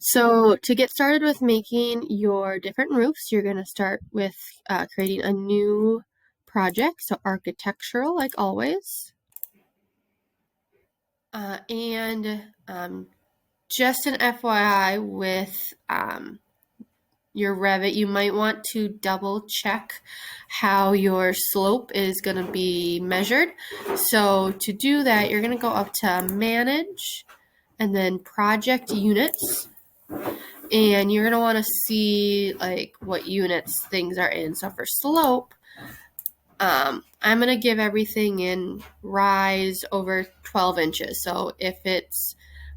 So to get started with making your different roofs, you're going to start with creating a new project, so architectural like always. Just an FYI with your Revit, you might want to double check how your slope is going to be measured. So to do that, you're going to go up to Manage and then Project Units. And you're going to want to see like what units things are in. So for slope, I'm going to give everything in rise over 12 inches. So if it's,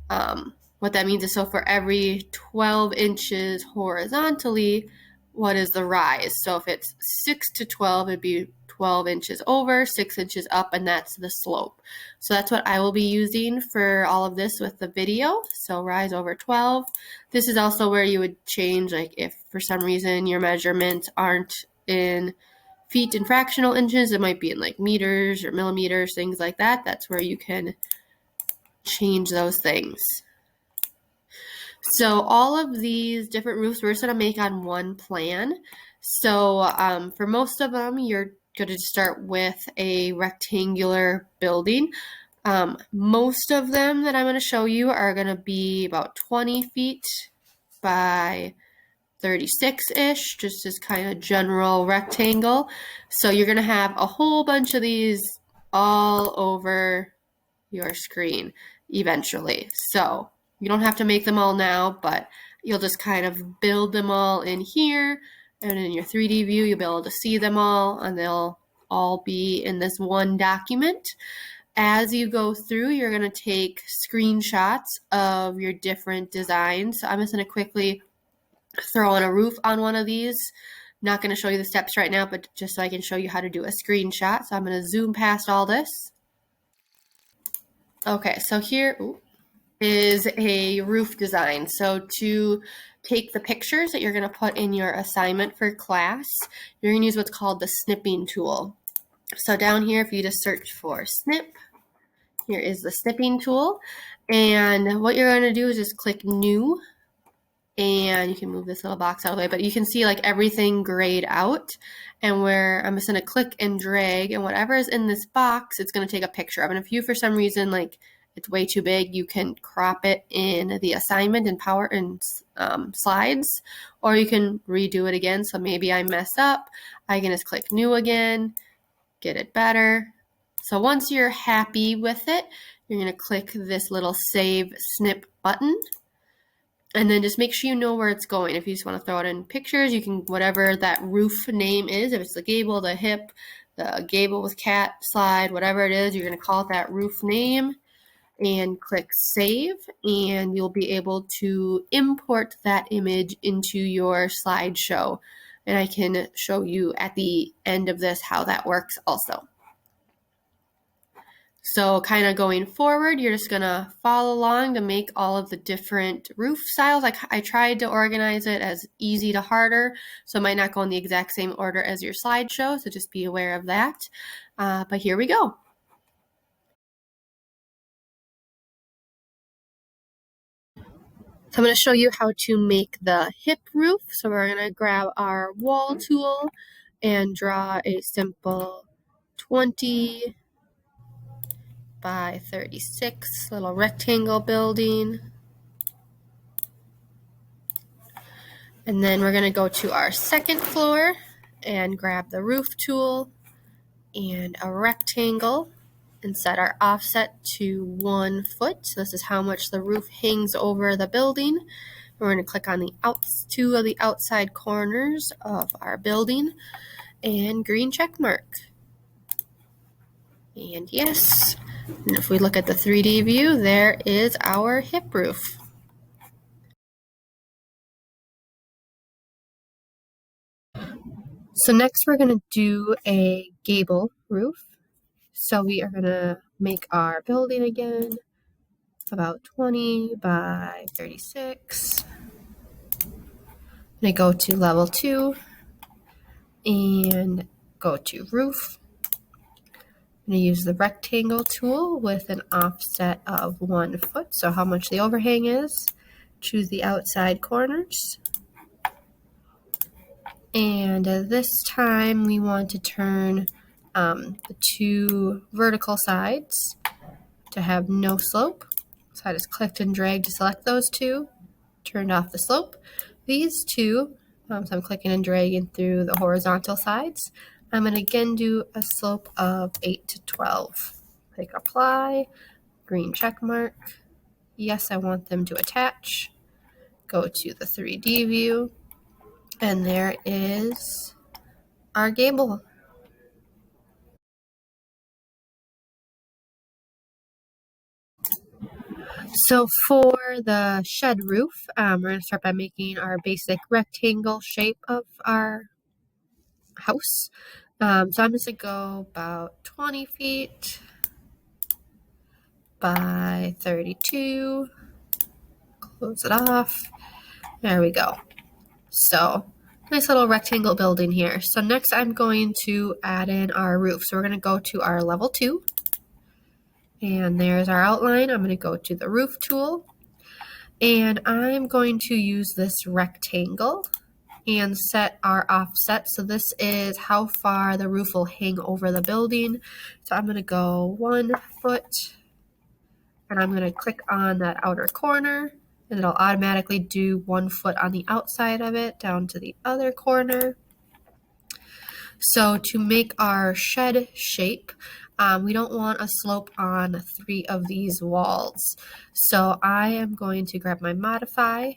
what that means is, so for every 12 inches horizontally, what is the rise? So if it's 6 to 12, it'd be 12 inches over, 6 inches up, and that's the slope. So that's what I will be using for all of this with the video. So rise over 12. This is also where you would change, like if for some reason your measurements aren't in feet and fractional inches, it might be in like meters or millimeters, things like that. That's where you can change those things. So all of these different roofs we're just going to make on one plan. So for most of them, you're going to start with a rectangular building. Most of them that I'm going to show you are going to be about 20 feet by 36-ish, just as kind of general rectangle. So you're going to have a whole bunch of these all over your screen eventually. So you don't have to make them all now, but you'll just kind of build them all in here, and in your 3D view, you'll be able to see them all, and they'll all be in this one document. As you go through, you're going to take screenshots of your different designs. So I'm just going to quickly throw on a roof on one of these. Not going to show you the steps right now, but just so I can show you how to do a screenshot. So I'm going to zoom past all this. Okay, so here is a roof design. So to take the pictures that you're going to put in your assignment for class, you're going to use what's called the snipping tool. So down here, if you just search for snip, here is the snipping tool. And what you're going to do is just click new, and you can move this little box out of the way, but you can see like everything grayed out, and where I'm just going to click and drag, and whatever is in this box, it's going to take a picture of. And if you, for some reason, like it's way too big, you can crop it in the assignment and power and slides, or you can redo it again. So maybe I mess up, I can just click new again, get it better. So once you're happy with it, you're going to click this little save snip button. And then just make sure you know where it's going. If you just want to throw it in pictures, you can, whatever that roof name is, if it's the gable, the hip, the gable with Catslide, whatever it is, you're going to call it that roof name, and click save, and you'll be able to import that image into your slideshow. And I can show you at the end of this how that works also. So kind of going forward, you're just going to follow along to make all of the different roof styles. I tried to organize it as easy to harder, so it might not go in the exact same order as your slideshow, so just be aware of that. But here we go. So I'm going to show you how to make the hip roof. So we're going to grab our wall tool and draw a simple 20 by 36 little rectangle building. And then we're going to go to our second floor and grab the roof tool and a rectangle and set our offset to 1 foot. So this is how much the roof hangs over the building. We're going to click on the two of the outside corners of our building and green check mark. And yes, and if we look at the 3D view, there is our hip roof. So next we're going to do a gable roof. So we are going to make our building again, about 20 by 36. I'm going to go to level 2 and go to roof. I'm going to use the rectangle tool with an offset of 1 foot. So how much the overhang is, choose the outside corners. And this time we want to turn the two vertical sides to have no slope. So I just clicked and dragged to select those two, turned off the slope. These two, so I'm clicking and dragging through the horizontal sides. I'm going to again do a slope of 8 to 12. Click apply, green check mark. Yes, I want them to attach. Go to the 3D view, and there is our gable. So for the shed roof, we're going to start by making our basic rectangle shape of our house. So I'm just going to go about 20 feet by 32. Close it off. There we go. So nice little rectangle building here. So next I'm going to add in our roof. So we're going to go to our level 2. And there's our outline. I'm going to go to the roof tool. And I'm going to use this rectangle and set our offset. So this is how far the roof will hang over the building. So I'm going to go 1 foot, and I'm going to click on that outer corner, and it'll automatically do 1 foot on the outside of it down to the other corner. So to make our shed shape, we don't want a slope on 3 of these walls. So I am going to grab my modify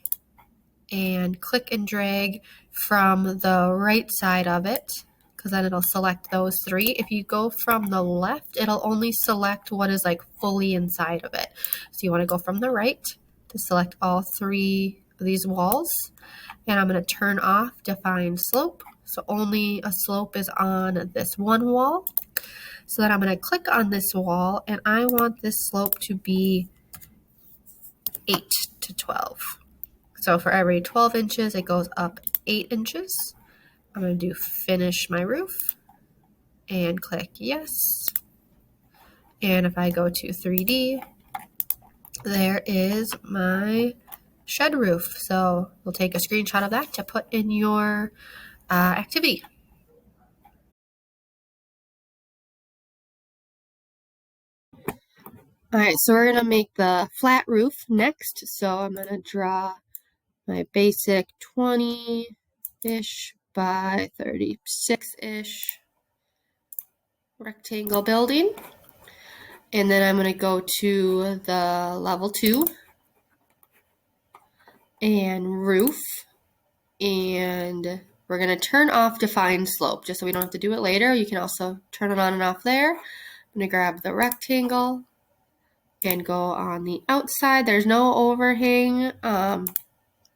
and click and drag from the right side of it, because then it'll select those 3. If you go from the left, it'll only select what is like fully inside of it. So you want to go from the right to select all 3 of these walls. And I'm going to turn off define slope. So only a slope is on this one wall. So then I'm going to click on this wall, and I want this slope to be 8 to 12. So for every 12 inches, it goes up 8 inches. I'm going to do finish my roof and click yes. And if I go to 3D, there is my shed roof. So we'll take a screenshot of that to put in your activity. All right, so we're going to make the flat roof next. So I'm going to draw my basic 20-ish by 36-ish rectangle building. And then I'm going to go to the level 2 and roof. And we're going to turn off define slope just so we don't have to do it later. You can also turn it on and off there. I'm going to grab the rectangle and go on the outside. There's no overhang on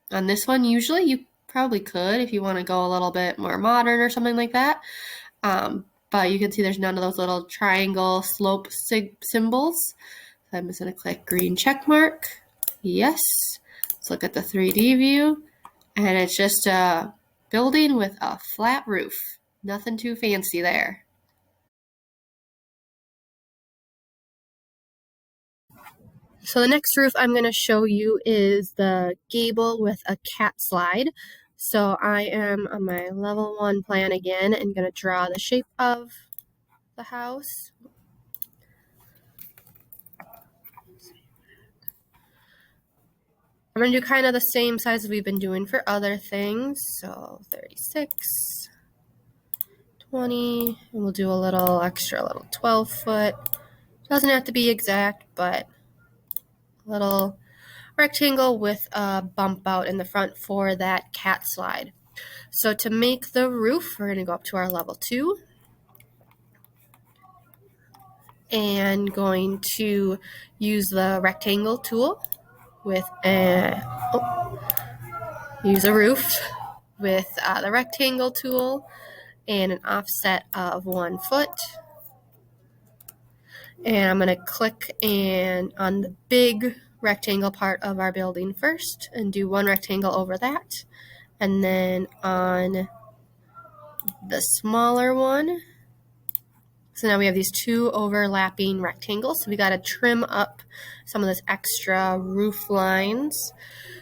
this one. Usually you probably could if you want to go a little bit more modern or something like that. But you can see there's none of those little triangle slope symbols. So I'm just going to click green check mark. Yes. Let's look at the 3D view. And it's just a building with a flat roof. Nothing too fancy there. So the next roof I'm going to show you is the gable with a Catslide. So I am on my level 1 plan again and going to draw the shape of the house. I'm going to do kind of the same size as we've been doing for other things. So 36, 20, and we'll do a little extra, a little 12 foot. Doesn't have to be exact, but a little rectangle with a bump out in the front for that Catslide. So to make the roof, we're going to go up to our level 2 and going to use the rectangle tool with use a roof with the rectangle tool and an offset of 1 foot. And I'm going to click on the big rectangle part of our building first and do 1 rectangle over that. And then on the smaller one, So now we have these two overlapping rectangles. So we got to trim up some of this extra roof lines.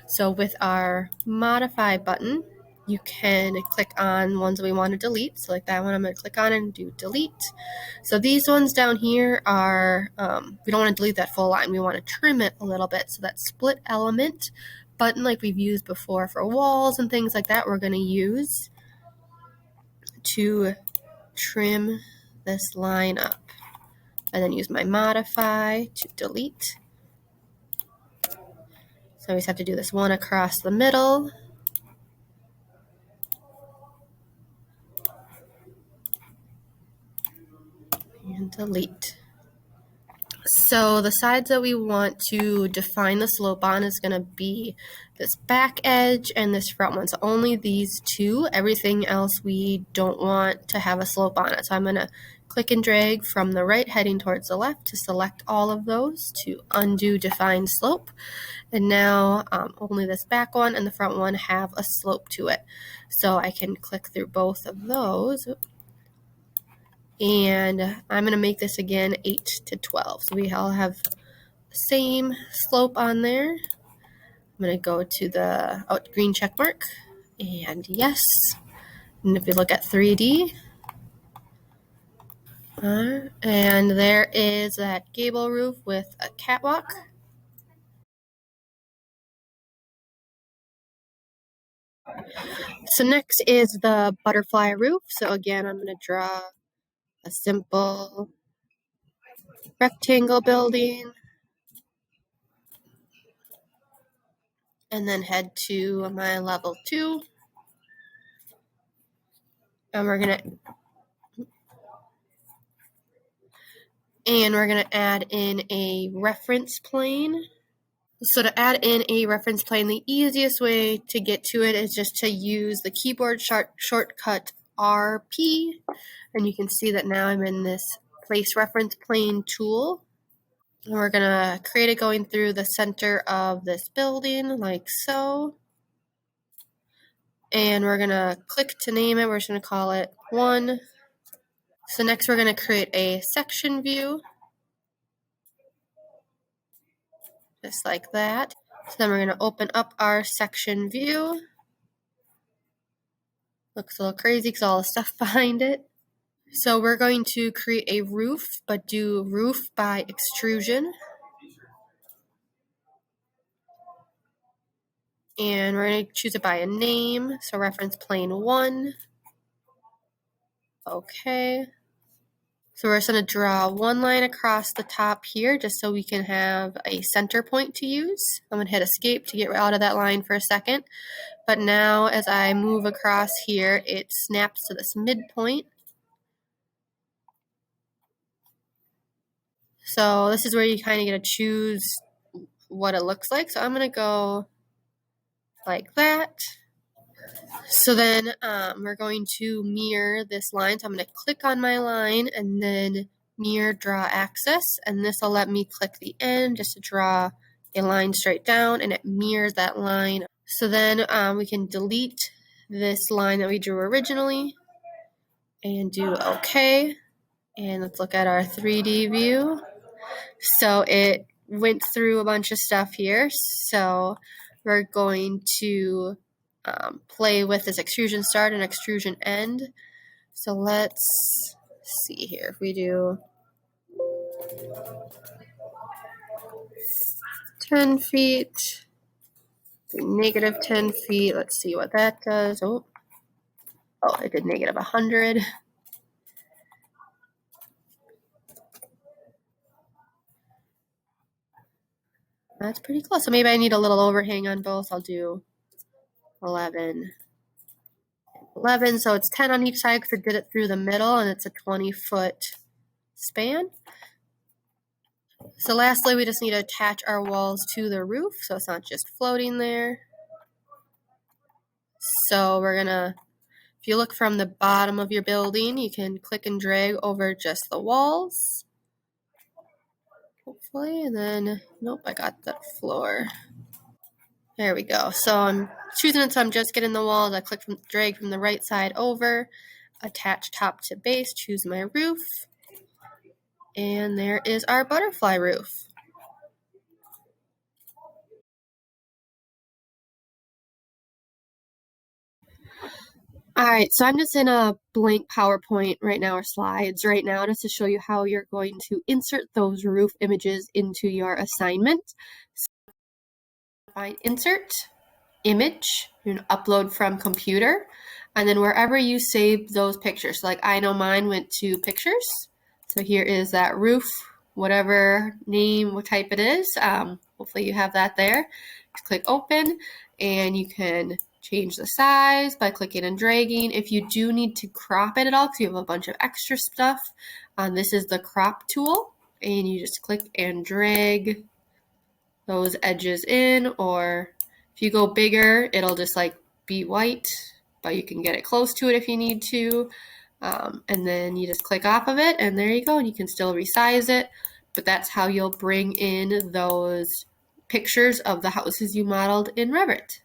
So with our modify button, you can click on ones that we want to delete. So like that one, I'm going to click on and do delete. So these ones down here are, we don't want to delete that full line. We want to trim it a little bit. So that split element button like we've used before for walls and things like that, we're going to use to trim this line up. And then use my modify to delete. So we just have to do this one across the middle. And delete. So the sides that we want to define the slope on is going to be this back edge and this front one. So only these two. Everything else we don't want to have a slope on it. So I'm going to click and drag from the right heading towards the left to select all of those to undo define slope. And now only this back one and the front one have a slope to it. So I can click through both of those. And I'm going to make this again 8 to 12. So we all have the same slope on there. I'm going to go to the green check mark and yes. And if you look at 3D, and there is that gable roof with a catwalk. So next is the butterfly roof. So again, I'm going to draw a simple rectangle building and then head to my level 2. And we're going to add in a reference plane. So to add in a reference plane, the easiest way to get to it is just to use the keyboard shortcut RP. And you can see that now I'm in this place reference plane tool. And we're going to create it going through the center of this building like so. And we're going to click to name it. We're just going to call it 1. So next we're going to create a section view. Just like that. So then we're going to open up our section view. Looks a little crazy because all the stuff behind it. So we're going to create a roof, but do roof by extrusion. And we're going to choose it by a name. So reference plane 1. Okay. So we're just going to draw one line across the top here just so we can have a center point to use. I'm going to hit escape to get out of that line for a second. But now as I move across here, it snaps to this midpoint. So this is where you kind of get to choose what it looks like. So I'm going to go like that. So then we're going to mirror this line. So I'm going to click on my line and then mirror draw axis. And this will let me click the end just to draw a line straight down, and it mirrors that line. So then we can delete this line that we drew originally and do OK. And let's look at our 3D view. So it went through a bunch of stuff here. So we're going to play with this extrusion start and extrusion end. So let's see here. If we do 10 feet, negative 10 feet, let's see what that does. Oh, it did negative 100. That's pretty close. So maybe I need a little overhang on both. I'll do 11. 11, so it's 10 on each side because it did it through the middle, and it's a 20-foot span. So lastly, we just need to attach our walls to the roof so it's not just floating there. So we're gonna, if you look from the bottom of your building, you can click and drag over just the walls. Hopefully, and then, nope, I got the floor. There we go. So I'm choosing it so I'm just getting the walls. I click drag from the right side over, attach top to base, choose my roof. And there is our butterfly roof. All right, so I'm just in a blank PowerPoint right now, or slides right now, just to show you how you're going to insert those roof images into your assignment. So find insert, image, you know, upload from computer, and then wherever you save those pictures. So like I know mine went to pictures. So here is that roof, whatever name, what type it is. Hopefully you have that there. Just click open, and you can change the size by clicking and dragging. If you do need to crop it at all, because you have a bunch of extra stuff, this is the crop tool, and you just click and drag those edges in, or if you go bigger, it'll just like be white, but you can get it close to it if you need to. And then you just click off of it, and there you go, and you can still resize it. But that's how you'll bring in those pictures of the houses you modeled in Revit.